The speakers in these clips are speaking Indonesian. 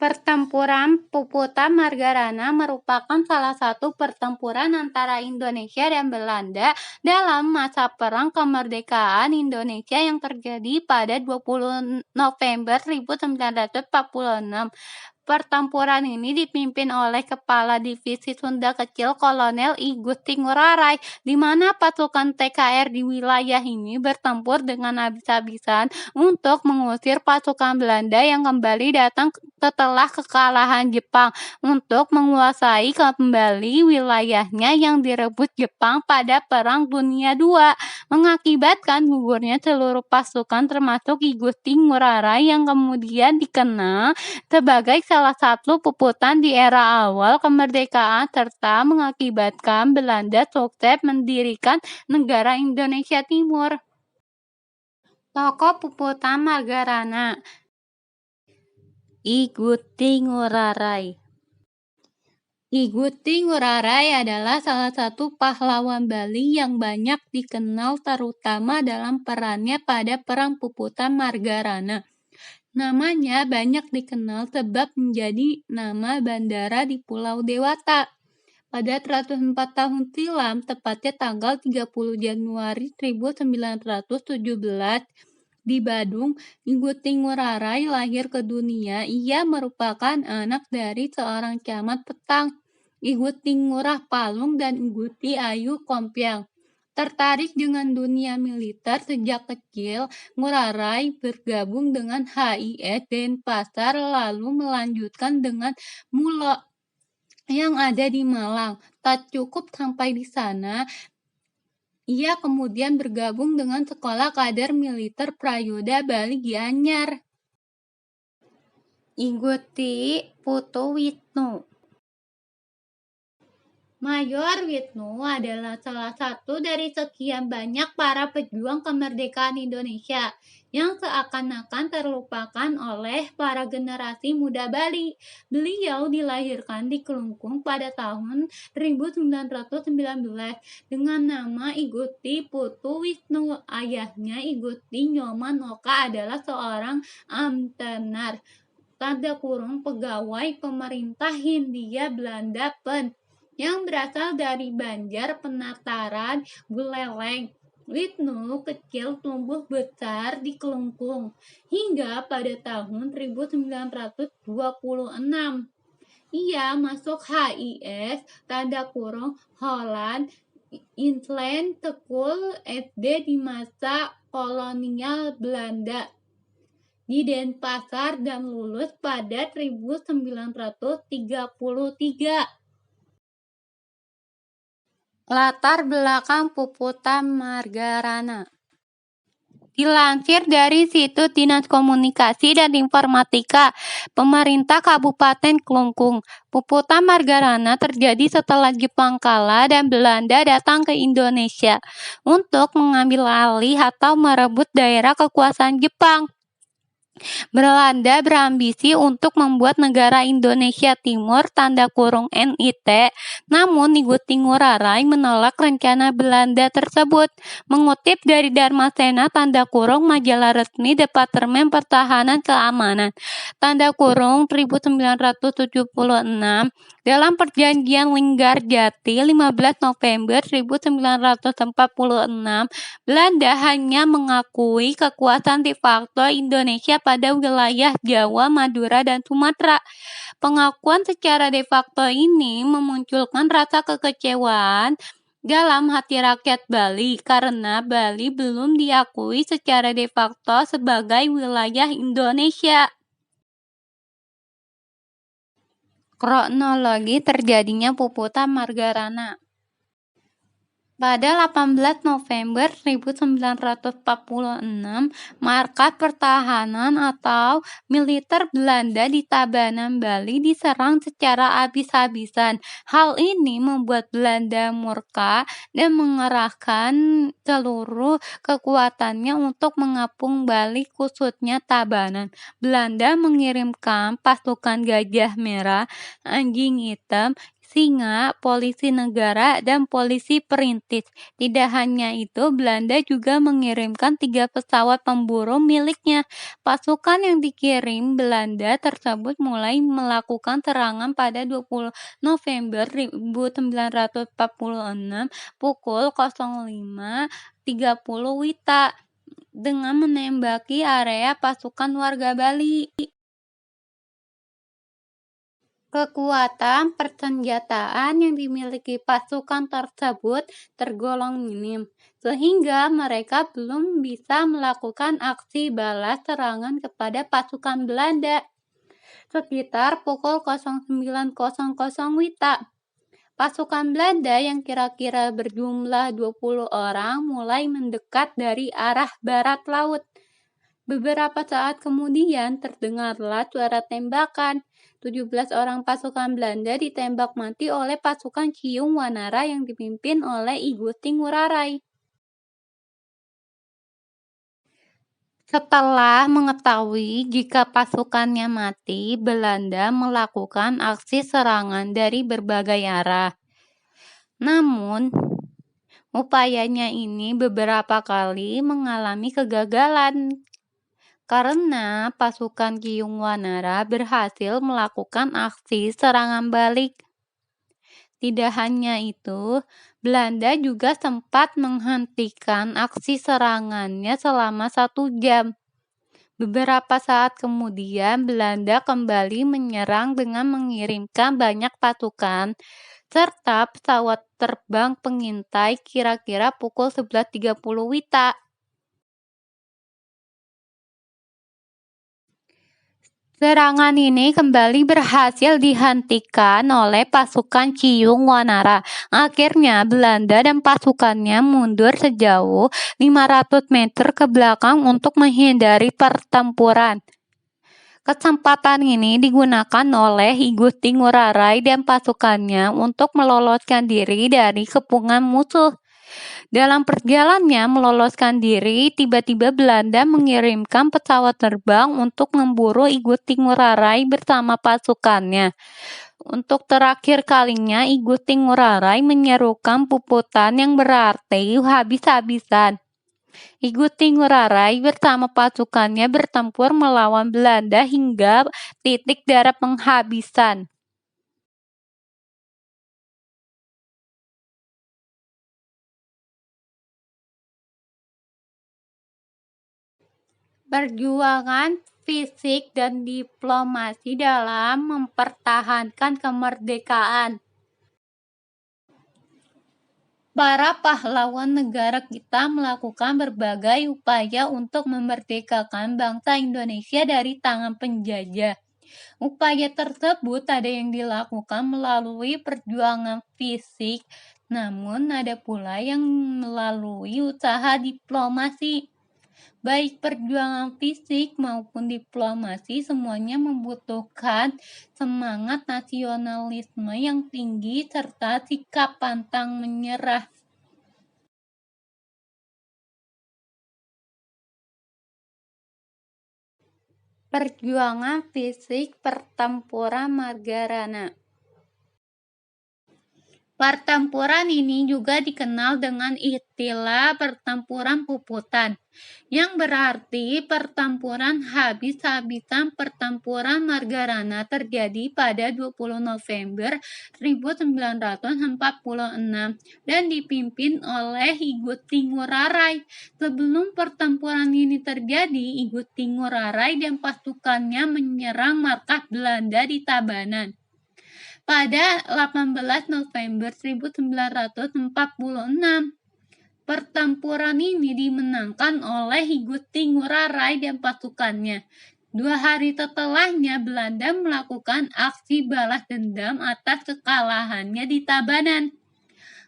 Pertempuran Puputa Margarana merupakan salah satu pertempuran antara Indonesia dan Belanda dalam masa Perang Kemerdekaan Indonesia yang terjadi pada 20 November 1946. Pertempuran ini dipimpin oleh Kepala Divisi Sunda Kecil Kolonel I Gusti Ngurah Rai, di mana pasukan TKR di wilayah ini bertempur dengan habis-habisan untuk mengusir pasukan Belanda yang kembali datang setelah kekalahan Jepang untuk menguasai kembali wilayahnya yang direbut Jepang pada Perang Dunia II, mengakibatkan gugurnya seluruh pasukan termasuk I Gusti Ngurah Rai yang kemudian dikenal sebagai salah satu puputan di era awal kemerdekaan serta mengakibatkan Belanda sukses mendirikan negara Indonesia Timur. Tokoh Puputan Margarana I Gusti Ngurah Rai. I Gusti Ngurah Rai adalah salah satu pahlawan Bali yang banyak dikenal terutama dalam perannya pada Perang Puputan Margarana. Namanya banyak dikenal sebab menjadi nama bandara di Pulau Dewata. Pada 104 tahun silam, tepatnya tanggal 30 Januari 1917, di Badung, I Gusti Ngurah Rai lahir ke dunia. Ia merupakan anak dari seorang camat petang, I Gusti Ngurah Palung dan I Gusti Ayu Kompiang. Tertarik dengan dunia militer sejak kecil, Ngurah Rai bergabung dengan HIS Denpasar lalu melanjutkan dengan MULO yang ada di Malang. Tak cukup sampai di sana, ia kemudian bergabung dengan Sekolah Kader Militer Prayoda Bali Gianyar. I Gusti Putu Wisnu. Mayor Wisnu adalah salah satu dari sekian banyak para pejuang kemerdekaan Indonesia yang seakan-akan terlupakan oleh para generasi muda Bali. Beliau dilahirkan di Kelungkung pada tahun 1919 dengan nama I Gusti Putu Wisnu. Ayahnya I Gusti Nyoman Oka adalah seorang amtenar (pegawai pemerintah Hindia Belanda Pen) yang berasal dari Banjar Penataran Buleleng. Wisnu kecil tumbuh besar di Kelungkung hingga pada tahun 1926. Ia masuk HIS Holland Inland School SD di masa kolonial Belanda di Denpasar dan lulus pada 1933. Latar belakang Puputan Margarana. Dilansir dari situs Dinas Komunikasi dan Informatika Pemerintah Kabupaten Kelungkung, Puputan Margarana terjadi setelah Jepang kalah dan Belanda datang ke Indonesia untuk mengambil alih atau merebut daerah kekuasaan Jepang. Belanda berambisi untuk membuat negara Indonesia Timur (NIT), namun I Gusti Ngurah Rai menolak rencana Belanda tersebut. Mengutip dari Dharmasena majalah resmi Departemen Pertahanan Keamanan (1976), dalam perjanjian Linggarjati 15 November 1946, Belanda hanya mengakui kekuasaan de facto Indonesia pada wilayah Jawa, Madura, dan Sumatera. Pengakuan secara de facto ini memunculkan rasa kekecewaan dalam hati rakyat Bali karena Bali belum diakui secara de facto sebagai wilayah Indonesia. Kronologi terjadinya Puputan Margarana. Pada 18 November 1946, markas pertahanan atau militer Belanda di Tabanan, Bali diserang secara habis-habisan. Hal ini membuat Belanda murka dan mengerahkan seluruh kekuatannya untuk mengepung Bali, khususnya Tabanan. Belanda mengirimkan pasukan Gajah Merah, Anjing Hitam, singa, polisi negara, dan polisi perintis. Tidak hanya itu, Belanda juga mengirimkan 3 pesawat pemburu miliknya. Pasukan yang dikirim Belanda tersebut mulai melakukan serangan pada 20 November 1946 pukul 05.30 WITA dengan menembaki area pasukan warga Bali. Kekuatan persenjataan yang dimiliki pasukan tersebut tergolong minim, sehingga mereka belum bisa melakukan aksi balas serangan kepada pasukan Belanda. Sekitar pukul 09.00 WITA, pasukan Belanda yang kira-kira berjumlah 20 orang mulai mendekat dari arah barat laut. Beberapa saat kemudian terdengarlah suara tembakan. 17 orang pasukan Belanda ditembak mati oleh pasukan Ciung Wanara yang dipimpin oleh I Gusti Ngurah Rai. Setelah mengetahui jika pasukannya mati, Belanda melakukan aksi serangan dari berbagai arah. Namun, upayanya ini beberapa kali mengalami kegagalan karena pasukan Ciung Wanara berhasil melakukan aksi serangan balik. Tidak hanya itu, Belanda juga sempat menghentikan aksi serangannya selama 1 jam. Beberapa saat kemudian, Belanda kembali menyerang dengan mengirimkan banyak pasukan serta pesawat terbang pengintai kira-kira pukul 11.30 WITA. Serangan ini kembali berhasil dihentikan oleh pasukan Ciung Wanara. Akhirnya Belanda dan pasukannya mundur sejauh 500 meter ke belakang untuk menghindari pertempuran. Kesempatan ini digunakan oleh I Gusti Ngurah Rai dan pasukannya untuk meloloskan diri dari kepungan musuh. Dalam perjalanannya meloloskan diri, tiba-tiba Belanda mengirimkan pesawat terbang untuk memburu I Gusti Ngurah Rai bersama pasukannya. Untuk terakhir kalinya, I Gusti Ngurah Rai menyerukan puputan yang berarti habis-habisan. I Gusti Ngurah Rai bersama pasukannya bertempur melawan Belanda hingga titik darah penghabisan. Perjuangan fisik dan diplomasi dalam mempertahankan kemerdekaan. Para pahlawan negara kita melakukan berbagai upaya untuk memerdekakan bangsa Indonesia dari tangan penjajah. Upaya tersebut ada yang dilakukan melalui perjuangan fisik, namun ada pula yang melalui usaha diplomasi. Baik perjuangan fisik maupun diplomasi semuanya membutuhkan semangat nasionalisme yang tinggi serta sikap pantang menyerah. Perjuangan fisik pertempuran Margarana. Pertempuran ini juga dikenal dengan istilah pertempuran puputan, yang berarti pertempuran habis-habisan. Pertempuran Margarana terjadi pada 20 November 1946 dan dipimpin oleh I Gusti Ngurah Rai. Sebelum pertempuran ini terjadi, I Gusti Ngurah Rai dan pasukannya menyerang markas Belanda di Tabanan. Pada 18 November 1946, pertempuran ini dimenangkan oleh I Gusti Ngurah Rai dan pasukannya. 2 hari setelahnya, Belanda melakukan aksi balas dendam atas kekalahannya di Tabanan.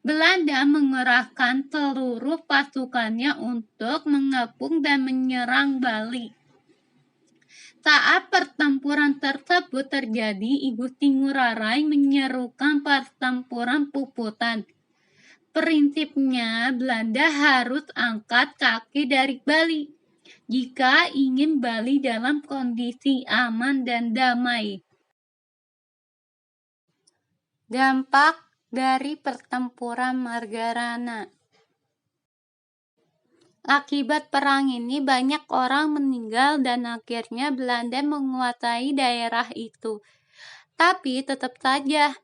Belanda mengerahkan seluruh pasukannya untuk mengepung dan menyerang Bali. Saat pertempuran tersebut terjadi, I Gusti Ngurah Rai menyerukan pertempuran puputan. Prinsipnya, Belanda harus angkat kaki dari Bali jika ingin Bali dalam kondisi aman dan damai. Dampak dari pertempuran Margarana. Akibat perang ini banyak orang meninggal dan akhirnya Belanda menguasai daerah itu. Tapi tetap saja,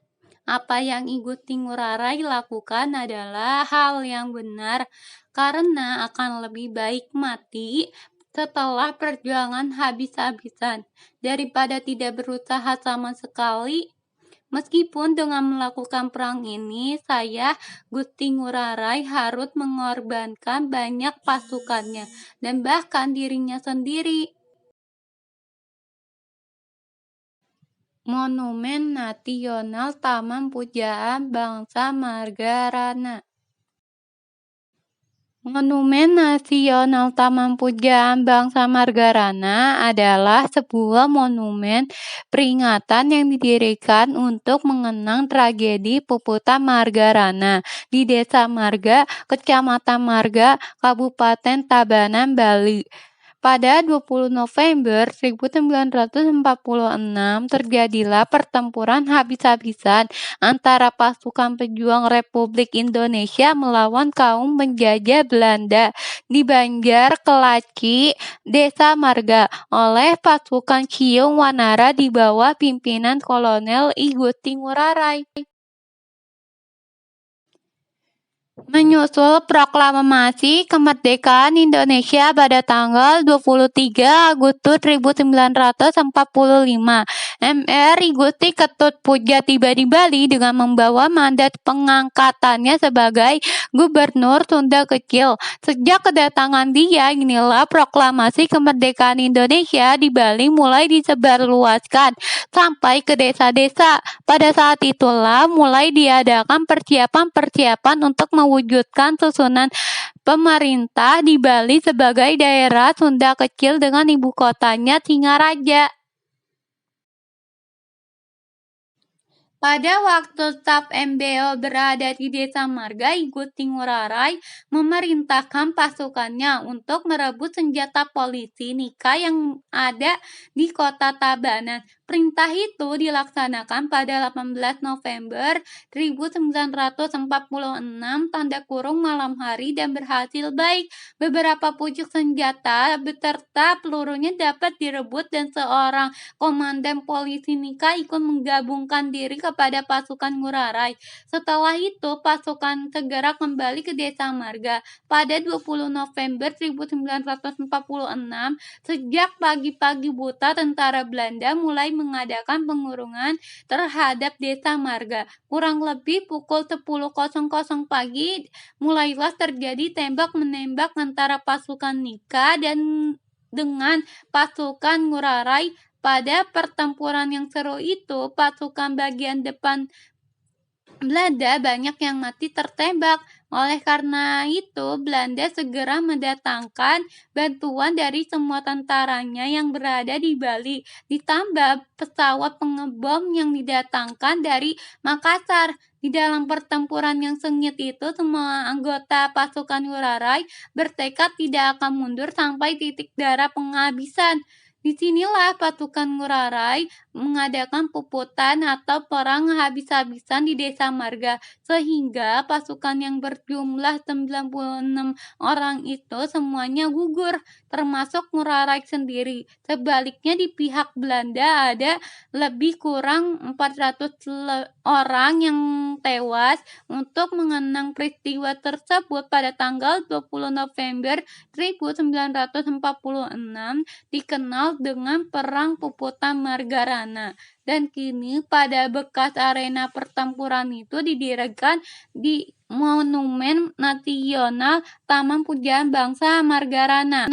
apa yang I Gusti Ngurah Rai lakukan adalah hal yang benar, karena akan lebih baik mati setelah perjuangan habis-habisan daripada tidak berusaha sama sekali. Meskipun dengan melakukan perang ini, saya, Gusti Ngurah Rai, harus mengorbankan banyak pasukannya dan bahkan dirinya sendiri. Monumen Nasional Taman Pujaan Bangsa Margarana. Monumen Nasional Taman Pujaan Bangsa Margarana adalah sebuah monumen peringatan yang didirikan untuk mengenang tragedi Puputan Margarana di Desa Marga, Kecamatan Marga, Kabupaten Tabanan, Bali. Pada 20 November 1946 terjadilah pertempuran habis-habisan antara pasukan pejuang Republik Indonesia melawan kaum penjajah Belanda di Banjar Kelaci, Desa Marga oleh pasukan Ciung Wanara di bawah pimpinan Kolonel I Gusti Ngurah Rai. Menyusul proklamasi kemerdekaan Indonesia pada tanggal 23 Agustus 1945, Mr. I Gusti Ketut Puja tiba di Bali dengan membawa mandat pengangkatannya sebagai Gubernur Sunda Kecil. Sejak kedatangan dia, inilah proklamasi kemerdekaan Indonesia di Bali mulai disebarluaskan sampai ke desa-desa. Pada saat itulah mulai diadakan persiapan-persiapan untuk mewujudkan susunan pemerintah di Bali sebagai daerah Sunda kecil dengan ibu kotanya Singaraja. Pada waktu staf MBO berada di Desa Marga, I Gusti Ngurah Rai memerintahkan pasukannya untuk merebut senjata polisi Nika yang ada di kota Tabanan. Perintah itu dilaksanakan pada 18 November 1946 tanda kurung malam hari dan berhasil baik. Beberapa pucuk senjata beserta pelurunya dapat direbut dan seorang komandan polisi Nika ikut menggabungkan diri kepada pasukan Ngurah Rai. Setelah itu, pasukan segera kembali ke Desa Marga. Pada 20 November 1946, sejak pagi-pagi buta tentara Belanda mulai mengadakan pengurungan terhadap Desa Marga. Kurang lebih pukul 10.00 pagi, mulailah terjadi tembak-menembak antara pasukan Nika dan dengan pasukan Ngurah Rai. Pada pertempuran yang seru itu, pasukan bagian depan Belanda banyak yang mati tertembak. Oleh karena itu, Belanda segera mendatangkan bantuan dari semua tentaranya yang berada di Bali, ditambah pesawat pengebom yang didatangkan dari Makassar. Di dalam pertempuran yang sengit itu, semua anggota pasukan Ngurah Rai bertekad tidak akan mundur sampai titik darah penghabisan. Disinilah pasukan Ngurah Rai mengadakan puputan atau perang habis-habisan di Desa Marga, sehingga pasukan yang berjumlah 96 orang itu semuanya gugur, termasuk Ngurah Rai sendiri. Sebaliknya di pihak Belanda ada lebih kurang 400 orang yang tewas. Untuk mengenang peristiwa tersebut, pada tanggal 20 November 1946 dikenal dengan Perang Puputan Margarana, dan kini pada bekas arena pertempuran itu didirikan di Monumen Nasional Taman Pujaan Bangsa Margarana.